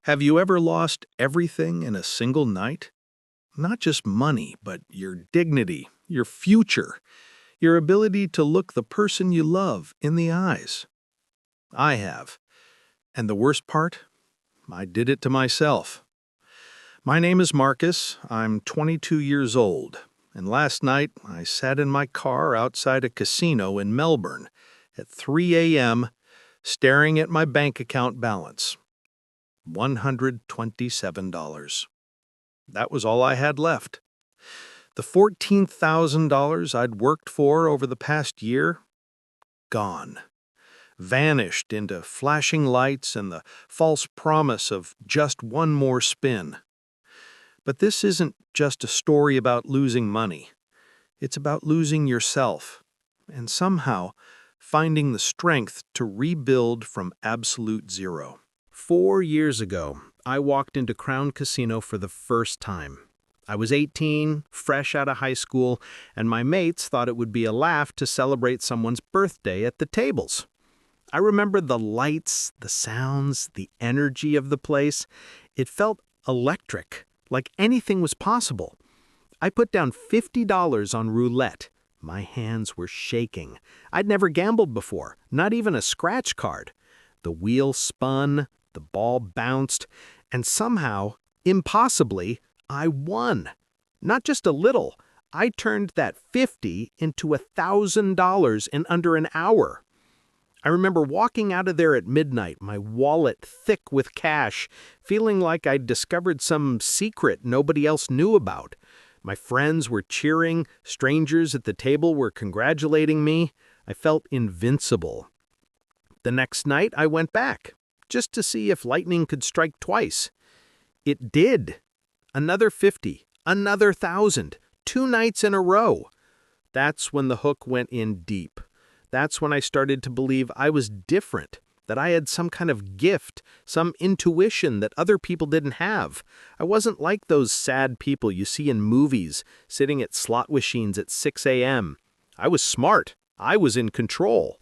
Have you ever lost everything in a single night? Not just money, but your dignity, your future, your ability to look the person you love in the eyes. I have. And the worst part? I did it to myself. My name is Marcus. I'm 22 years old. And last night, I sat in my car outside a casino in Melbourne at 3 a.m., staring at my bank account balance. $127. That was all I had left. The $14,000 I'd worked for over the past year, gone. Vanished into flashing lights and the false promise of just one more spin. But this isn't just a story about losing money. It's about losing yourself and somehow finding the strength to rebuild from absolute zero. 4 years ago, I walked into Crown Casino for the first time. I was 18, fresh out of high school, and my mates thought it would be a laugh to celebrate someone's birthday at the tables. I remember the lights, the sounds, the energy of the place. It felt electric, like anything was possible. I put down $50 on roulette. My hands were shaking. I'd never gambled before, not even a scratch card. The wheel spun, the ball bounced, and somehow, impossibly, I won. Not just a little. I turned that $50 into $1,000 in under an hour. I remember walking out of there at midnight, my wallet thick with cash, feeling like I'd discovered some secret nobody else knew about. My friends were cheering, strangers at the table were congratulating me. I felt invincible. The next night, I went back, just to see if lightning could strike twice. It did. Another 50, another 1,000, 2 nights in a row. That's when the hook went in deep. That's when I started to believe I was different, that I had some kind of gift, some intuition that other people didn't have. I wasn't like those sad people you see in movies, sitting at slot machines at 6 a.m. I was smart. I was in control.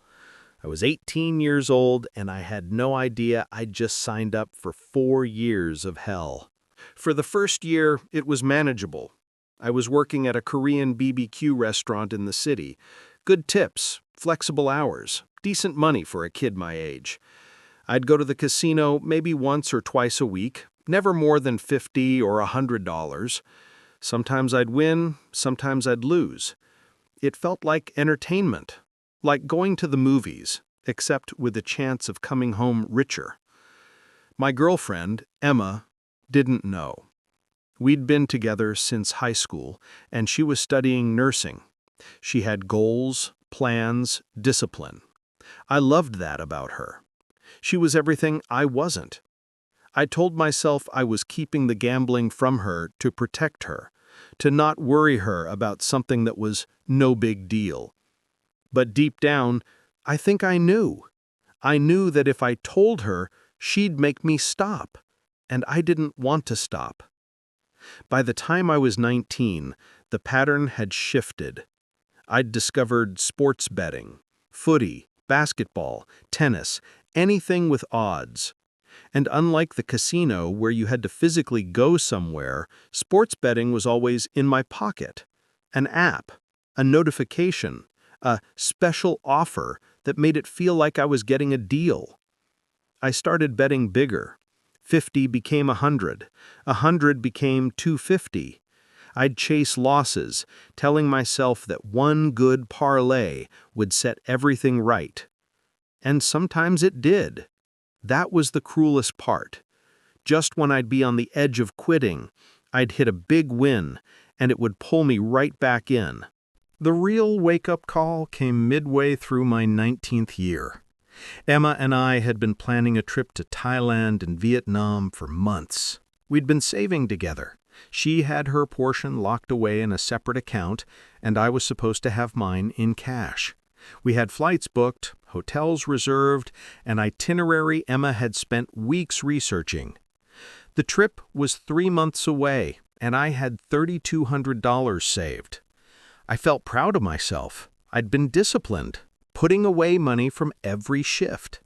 I was 18 years old, and I had no idea I'd just signed up for 4 years of hell. For the first year, it was manageable. I was working at a Korean BBQ restaurant in the city. Good tips, flexible hours, decent money for a kid my age. I'd go to the casino maybe once or twice a week, never more than $50 or $100. Sometimes I'd win, sometimes I'd lose. It felt like entertainment, like going to the movies, except with the chance of coming home richer. My girlfriend, Emma, didn't know. We'd been together since high school, and she was studying nursing. She had goals, plans, discipline. I loved that about her. She was everything I wasn't. I told myself I was keeping the gambling from her to protect her, to not worry her about something that was no big deal. But deep down, I think I knew. I knew that if I told her, she'd make me stop, and I didn't want to stop. By the time I was 19, the pattern had shifted. I'd discovered sports betting, footy, basketball, tennis, anything with odds. And unlike the casino where you had to physically go somewhere, sports betting was always in my pocket. An app, a notification, a special offer that made it feel like I was getting a deal. I started betting bigger. 50 became 100. 100 became 250. I'd chase losses, telling myself that one good parlay would set everything right. And sometimes it did. That was the cruelest part. Just when I'd be on the edge of quitting, I'd hit a big win, and it would pull me right back in. The real wake-up call came midway through my 19th year. Emma and I had been planning a trip to Thailand and Vietnam for months. We'd been saving together. She had her portion locked away in a separate account, and I was supposed to have mine in cash. We had flights booked, hotels reserved, an itinerary Emma had spent weeks researching. The trip was 3 months away, and I had $3,200 saved. I felt proud of myself. I'd been disciplined, putting away money from every shift.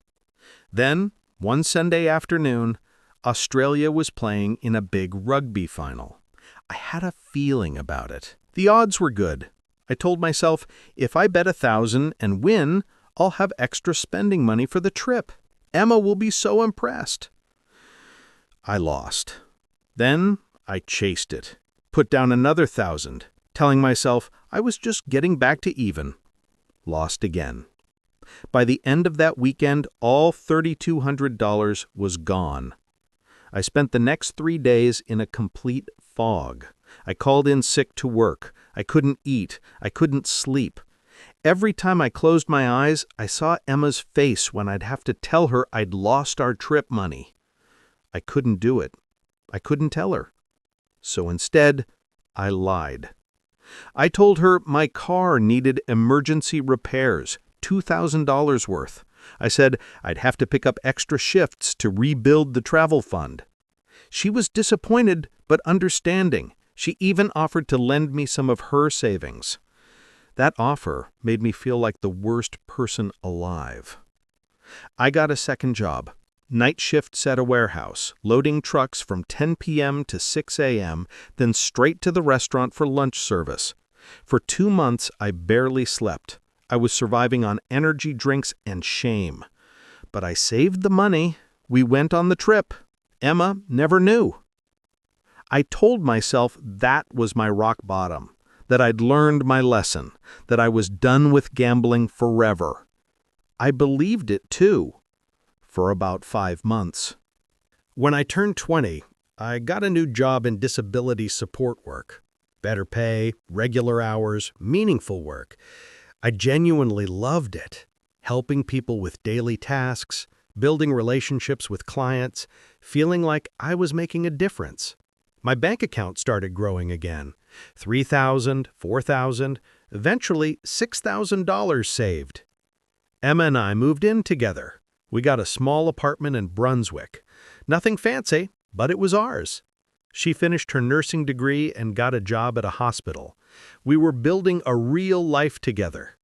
Then, one Sunday afternoon, Australia was playing in a big rugby final. I had a feeling about it. The odds were good. I told myself, if I bet 1,000 and win, I'll have extra spending money for the trip. Emma will be so impressed. I lost. Then I chased it, put down another 1,000, telling myself I was just getting back to even. Lost again. By the end of that weekend, all $3,200 was gone. I spent the next 3 days in a complete fog. I called in sick to work. I couldn't eat. I couldn't sleep. Every time I closed my eyes, I saw Emma's face when I'd have to tell her I'd lost our trip money. I couldn't do it. I couldn't tell her. So instead, I lied. I told her my car needed emergency repairs, $2,000 worth. I said I'd have to pick up extra shifts to rebuild the travel fund. She was disappointed but understanding. She even offered to lend me some of her savings. That offer made me feel like the worst person alive. I got a second job. Night shifts at a warehouse, loading trucks from 10 p.m. to 6 a.m., then straight to the restaurant for lunch service. For 2 months, I barely slept. I was surviving on energy drinks and shame. But I saved the money. We went on the trip. Emma never knew. I told myself that was my rock bottom, that I'd learned my lesson, that I was done with gambling forever. I believed it, too, for about 5 months. When I turned 20, I got a new job in disability support work. Better pay, regular hours, meaningful work. I genuinely loved it, helping people with daily tasks, building relationships with clients, feeling like I was making a difference. My bank account started growing again. $3,000, $4,000, eventually $6,000 saved. Emma and I moved in together. We got a small apartment in Brunswick. Nothing fancy, but it was ours. She finished her nursing degree and got a job at a hospital. We were building a real life together.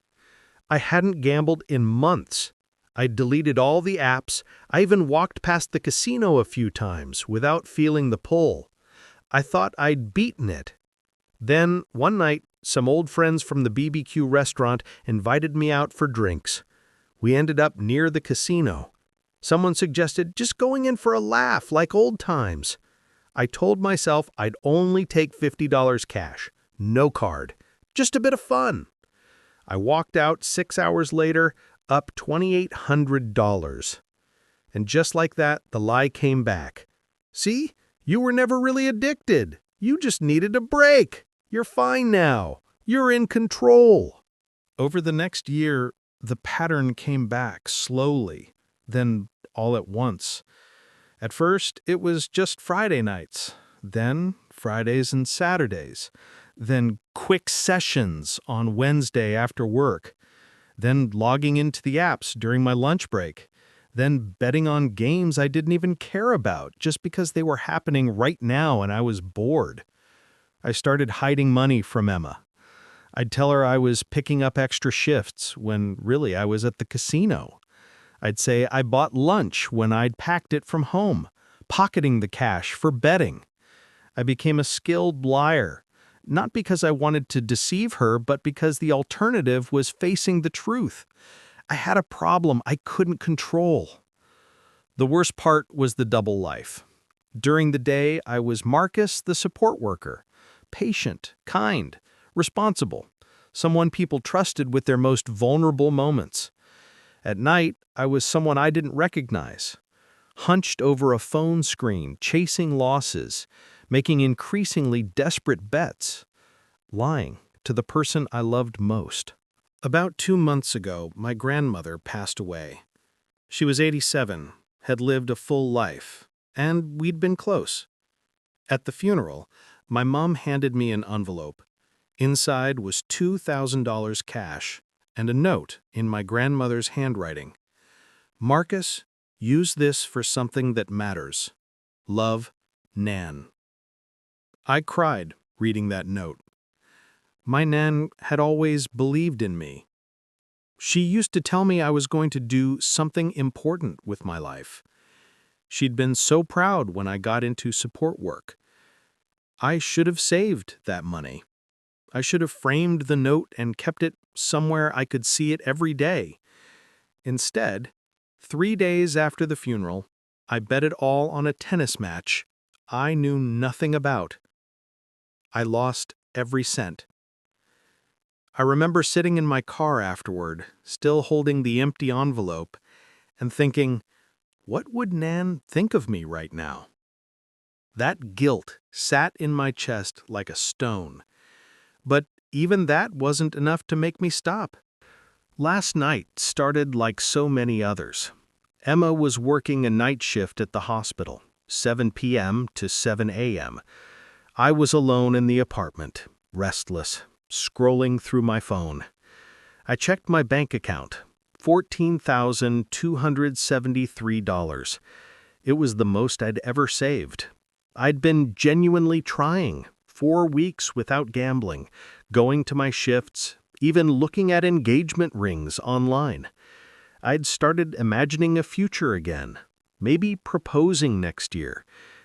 I hadn't gambled in months. I'd deleted all the apps. I even walked past the casino a few times without feeling the pull. I thought I'd beaten it. Then, one night, some old friends from the BBQ restaurant invited me out for drinks. We ended up near the casino. Someone suggested just going in for a laugh like old times. I told myself I'd only take $50 cash, no card, just a bit of fun. I walked out 6 hours later, up $2,800. And just like that, the lie came back. See, you were never really addicted. You just needed a break. You're fine now. You're in control. Over the next year, the pattern came back slowly, then all at once. At first, it was just Friday nights, then Fridays and Saturdays, then quick sessions on Wednesday after work, then logging into the apps during my lunch break, then betting on games I didn't even care about just because they were happening right now and I was bored. I started hiding money from Emma. I'd tell her I was picking up extra shifts when really I was at the casino. I'd say I bought lunch when I'd packed it from home, pocketing the cash for betting. I became a skilled liar, not because I wanted to deceive her, but because the alternative was facing the truth. I had a problem I couldn't control. The worst part was the double life. During the day, I was Marcus, the support worker, patient, kind, responsible, someone people trusted with their most vulnerable moments. At night, I was someone I didn't recognize, hunched over a phone screen, chasing losses, making increasingly desperate bets, lying to the person I loved most. About 2 months ago, my grandmother passed away. She was 87, had lived a full life, and we'd been close. At the funeral, my mom handed me an envelope. Inside was $2,000 cash and a note in my grandmother's handwriting. Marcus, use this for something that matters. Love, Nan. I cried reading that note. My Nan had always believed in me. She used to tell me I was going to do something important with my life. She'd been so proud when I got into support work. I should have saved that money. I should have framed the note and kept it somewhere I could see it every day. Instead, 3 days after the funeral, I bet it all on a tennis match I knew nothing about. I lost every cent. I remember sitting in my car afterward, still holding the empty envelope, and thinking, what would Nan think of me right now? That guilt sat in my chest like a stone. But even that wasn't enough to make me stop. Last night started like so many others. Emma was working a night shift at the hospital, 7 p.m. to 7 a.m. I was alone in the apartment, restless, scrolling through my phone. I checked my bank account, $14,273. It was the most I'd ever saved. I'd been genuinely trying, 4 weeks without gambling, going to my shifts, even looking at engagement rings online. I'd started imagining a future again, maybe proposing next year,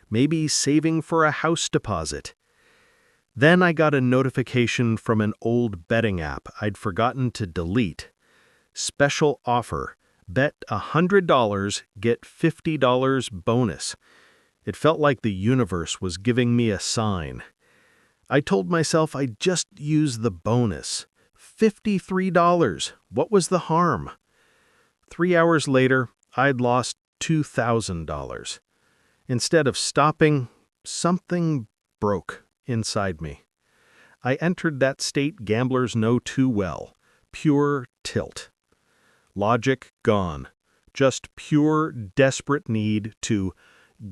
maybe saving for a house deposit. Then I got a notification from an old betting app I'd forgotten to delete. Special offer. Bet $100, get $50 bonus. It felt like the universe was giving me a sign. I told myself I'd just use the bonus. $53. What was the harm? 3 hours later, I'd lost $2,000. Instead of stopping, something broke inside me. I entered that state gamblers know too well. Pure tilt. Logic gone. Just pure, desperate need to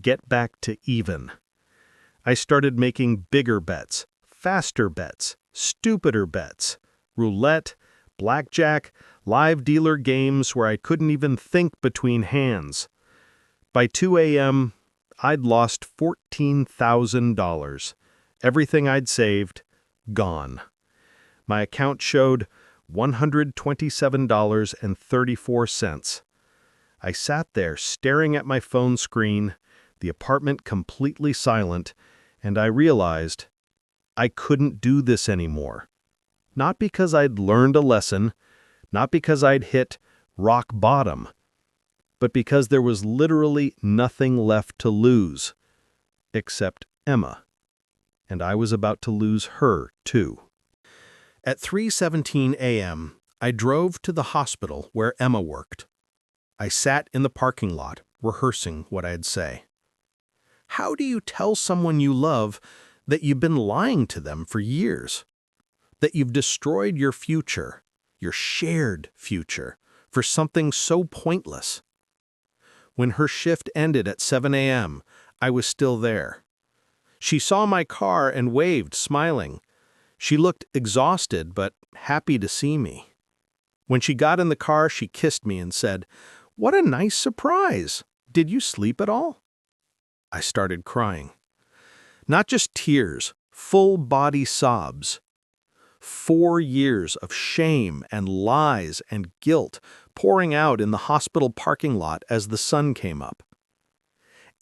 get back to even. I started making bigger bets, faster bets, stupider bets. Roulette, blackjack, live dealer games where I couldn't even think between hands. By 2 a.m., I'd lost $14,000. Everything I'd saved, gone. My account showed $127.34. I sat there staring at my phone screen, the apartment completely silent, and I realized I couldn't do this anymore. Not because I'd learned a lesson, not because I'd hit rock bottom, but because there was literally nothing left to lose, except Emma. And I was about to lose her, too. At 3:17 a.m., I drove to the hospital where Emma worked. I sat in the parking lot, rehearsing what I'd say. How do you tell someone you love that you've been lying to them for years? That you've destroyed your future, your shared future, for something so pointless? When her shift ended at 7 a.m., I was still there. She saw my car and waved, smiling. She looked exhausted but happy to see me. When she got in the car, she kissed me and said, "What a nice surprise! Did you sleep at all?" I started crying. Not just tears, full-body sobs. 4 years of shame and lies and guilt pouring out in the hospital parking lot as the sun came up.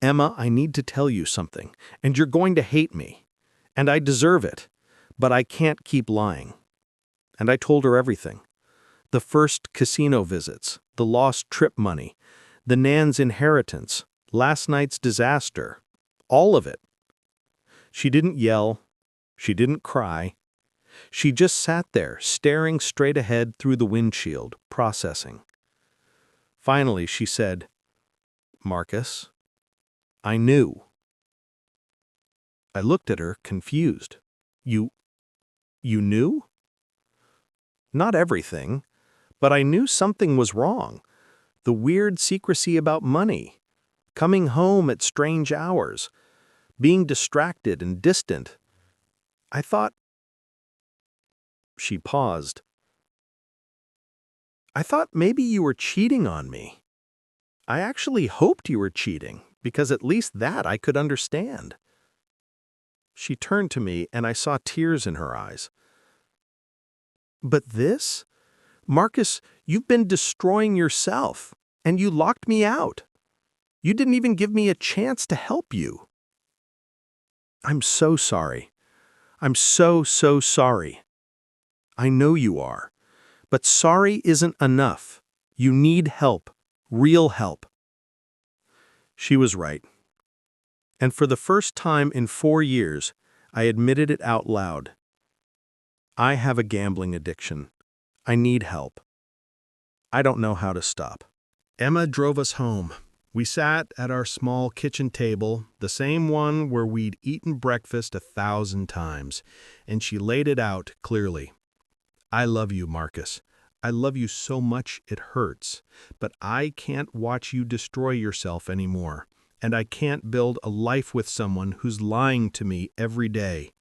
Emma, I need to tell you something, and you're going to hate me. And I deserve it, but I can't keep lying. And I told her everything. The first casino visits, the lost trip money, the Nan's inheritance, last night's disaster, all of it. She didn't yell. She didn't cry. She just sat there, staring straight ahead through the windshield, processing. Finally, she said, "Marcus, I knew." I looked at her, confused. You knew?" "Not everything, but I knew something was wrong. The weird secrecy about money, coming home at strange hours, being distracted and distant. I thought—" She paused. "I thought maybe you were cheating on me. I actually hoped you were cheating, because at least that I could understand." She turned to me, and I saw tears in her eyes. "But this? Marcus, you've been destroying yourself, and you locked me out." You didn't even give me a chance to help you." "I'm so sorry. I'm so, so sorry." "I know you are. But sorry isn't enough. You need help. Real help." She was right. And for the first time in 4 years, I admitted it out loud. I have a gambling addiction. I need help. I don't know how to stop. Emma drove us home. We sat at our small kitchen table, the same one where we'd eaten breakfast 1,000 times, and she laid it out clearly. "I love you, Marcus. I love you so much it hurts, but I can't watch you destroy yourself anymore, and I can't build a life with someone who's lying to me every day.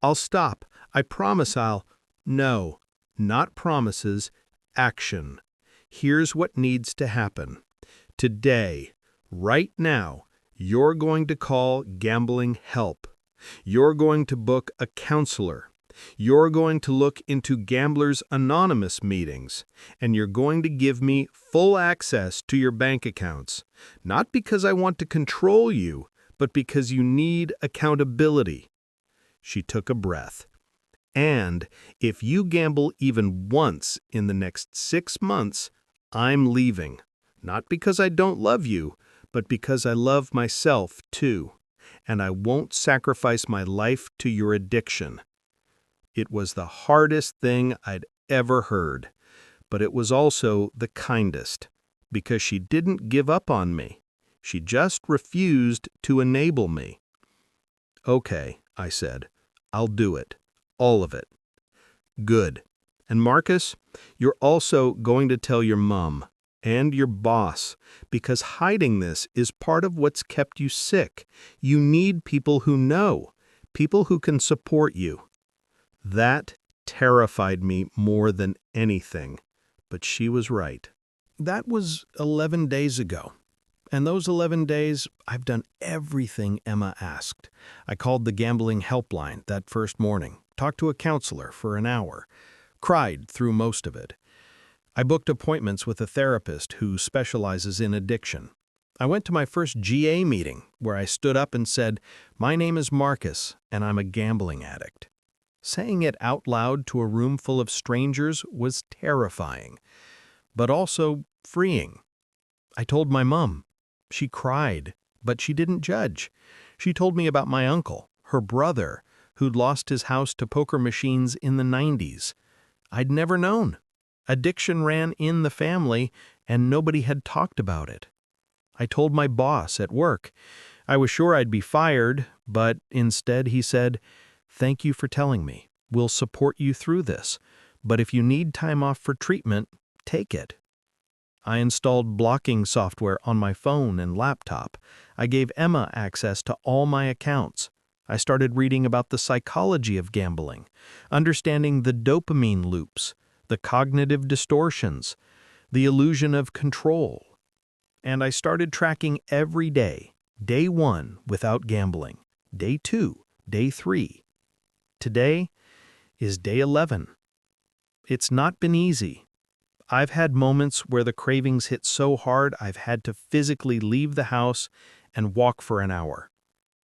I'll stop. I promise I'll—" "No, not promises, action. Here's what needs to happen. Today, right now, you're going to call gambling help. You're going to book a counselor. You're going to look into Gamblers Anonymous meetings, and you're going to give me full access to your bank accounts, not because I want to control you, but because you need accountability." She took a breath. "And if you gamble even once in the next 6 months, I'm leaving. Not because I don't love you, but because I love myself too. And I won't sacrifice my life to your addiction." It was the hardest thing I'd ever heard, but it was also the kindest, because she didn't give up on me. She just refused to enable me. "Okay," I said. "I'll do it. All of it." "Good. And Marcus, you're also going to tell your mom and your boss, because hiding this is part of what's kept you sick. You need people who know, people who can support you." That terrified me more than anything, but she was right. That was 11 days ago. And those 11 days, I've done everything Emma asked. I called the gambling helpline that first morning, talked to a counselor for an hour, cried through most of it. I booked appointments with a therapist who specializes in addiction. I went to my first GA meeting where I stood up and said, "My name is Marcus, and I'm a gambling addict." Saying it out loud to a room full of strangers was terrifying, but also freeing. I told my mom. She cried, but she didn't judge. She told me about my uncle, her brother, who'd lost his house to poker machines in the 90s. I'd never known. Addiction ran in the family, and nobody had talked about it. I told my boss at work. I was sure I'd be fired, but instead he said, "Thank you for telling me. We'll support you through this. But if you need time off for treatment, take it." I installed blocking software on my phone and laptop. I gave Emma access to all my accounts. I started reading about the psychology of gambling, understanding the dopamine loops, the cognitive distortions, the illusion of control. And I started tracking every day, day 1 without gambling, day 2, day 3. Today is day 11. It's not been easy. I've had moments where the cravings hit so hard I've had to physically leave the house and walk for an hour.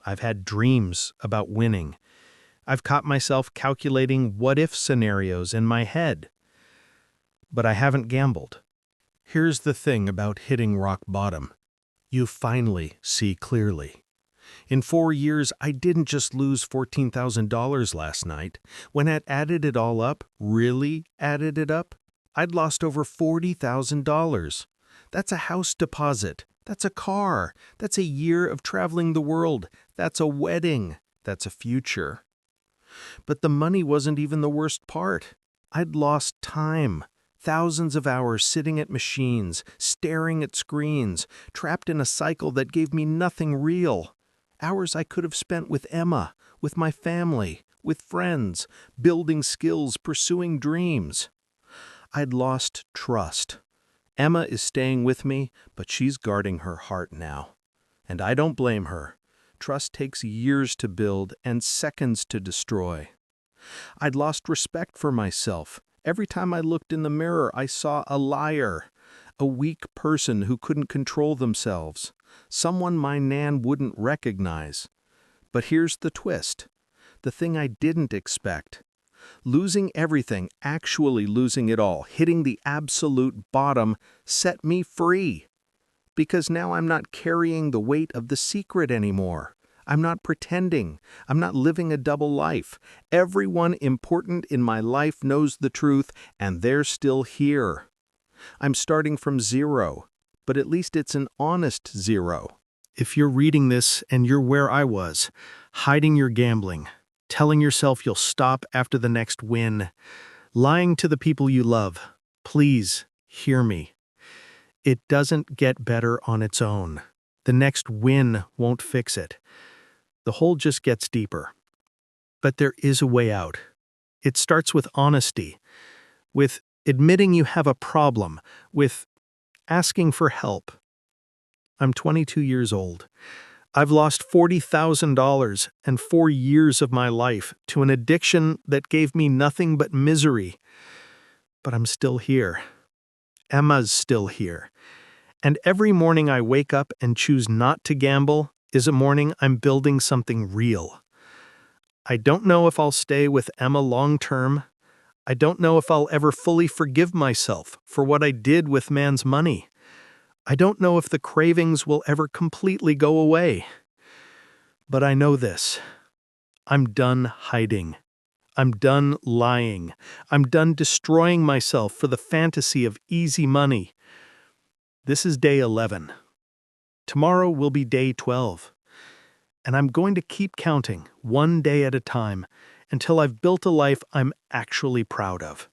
I've had dreams about winning. I've caught myself calculating what-if scenarios in my head. But I haven't gambled. Here's the thing about hitting rock bottom. You finally see clearly. In 4 years, I didn't just lose $14,000 last night. When I added it all up, really added it up, I'd lost over $40,000. That's a house deposit. That's a car. That's a year of traveling the world. That's a wedding. That's a future. But the money wasn't even the worst part. I'd lost time. Thousands of hours sitting at machines, staring at screens, trapped in a cycle that gave me nothing real. Hours I could have spent with Emma, with my family, with friends, building skills, pursuing dreams. I'd lost trust. Emma is staying with me, but she's guarding her heart now. And I don't blame her. Trust takes years to build and seconds to destroy. I'd lost respect for myself. Every time I looked in the mirror, I saw a liar, a weak person who couldn't control themselves. someone my nan wouldn't recognize. But here's the twist, the thing I didn't expect. Losing everything, actually losing it all, hitting the absolute bottom, set me free. Because now I'm not carrying the weight of the secret anymore. I'm not pretending. I'm not living a double life. Everyone important in my life knows the truth, and they're still here. I'm starting from zero, but at least it's an honest zero. If you're reading this and you're where I was, hiding your gambling, telling yourself you'll stop after the next win, lying to the people you love, please hear me. It doesn't get better on its own. The next win won't fix it. The hole just gets deeper. But there is a way out. It starts with honesty, with admitting you have a problem, with asking for help. I'm 22 years old. I've lost $40,000 and 4 years of my life to an addiction that gave me nothing but misery. But I'm still here. Emma's still here. And every morning I wake up and choose not to gamble is a morning I'm building something real. I don't know if I'll stay with Emma long term. I don't know if I'll ever fully forgive myself for what I did with man's money. I don't know if the cravings will ever completely go away. But I know this. I'm done hiding. I'm done lying. I'm done destroying myself for the fantasy of easy money. This is day 11. Tomorrow will be day 12. And I'm going to keep counting, one day at a time, until I've built a life I'm actually proud of.